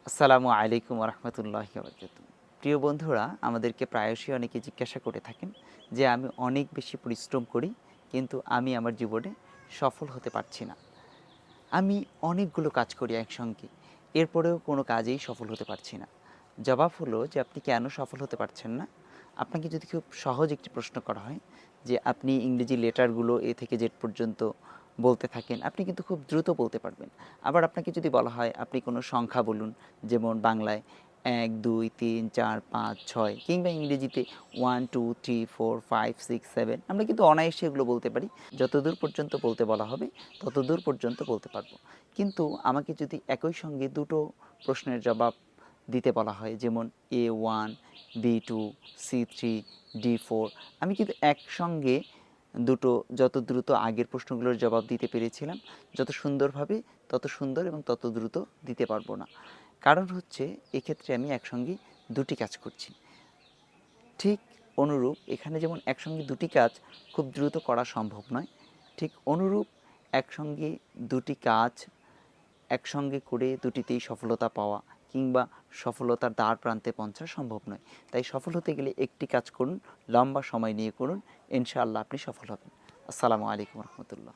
আসসালামু আলাইকুম রহমতুল্লাহি বারাকাতুহু। প্রিয় বন্ধুরা, আমাদেরকে প্রায়শই অনেকে জিজ্ঞাসা করে থাকেন যে আমি অনেক বেশি পরিশ্রম করি, কিন্তু আমি আমার জীবনে সফল হতে পারছি না। আমি অনেকগুলো কাজ করি একসঙ্গে, এরপরেও কোনো কাজেই সফল হতে পারছি না। জবাব হলো যে আপনি কেন সফল হতে পারছেন না? আপনাকে যদি খুব সহজ একটি প্রশ্ন করা হয় যে আপনি ইংরেজি লেটারগুলো এ থেকে জেড পর্যন্ত বলতে থাকেন, আপনি কিন্তু খুব দ্রুত বলতে পারবেন। আবার আপনাকে যদি বলা হয় আপনি কোনো সংখ্যা বলুন, যেমন বাংলায় ১, ২, ৩, ৪, ৫, ৬ কিংবা ইংরেজিতে ১, ২, ৩, ৪, ৫, ৬, ৭ আমরা কিন্তু অনায়াসে এগুলো বলতে পারি। যতদূর পর্যন্ত বলতে বলা হবে ততদূর পর্যন্ত বলতে পারবো। কিন্তু আমাকে যদি একই সঙ্গে দুটো প্রশ্নের জবাব দিতে বলা হয়, যেমন A1, B2, C3, D4, আমি কিন্তু একসঙ্গে দুটো যত দ্রুত আগের প্রশ্নগুলোর জবাব দিতে পেরেছিলাম, যত সুন্দরভাবে তত সুন্দর এবং তত দ্রুত দিতে পারবো না। কারণ হচ্ছে এক্ষেত্রে আমি একসঙ্গে দুটি কাজ করছি। ঠিক অনুরূপ এখানে যেমন একসঙ্গে দুটি কাজ খুব দ্রুত করা সম্ভব নয়, ঠিক অনুরূপ একসঙ্গে দুটি কাজ একসঙ্গে করে দুটিতেই সফলতা পাওয়া কিংবা সফলতার দ্বার প্রান্তে পৌঁছা সম্ভব নয়। তাই সফল হতে গেলে একটি কাজ করুন, লম্বা সময় নিয়ে করুন, ইনশাআল্লাহ আপনি সফল হবেন। আসসালামু আলাইকুম রহমতুল্লাহ।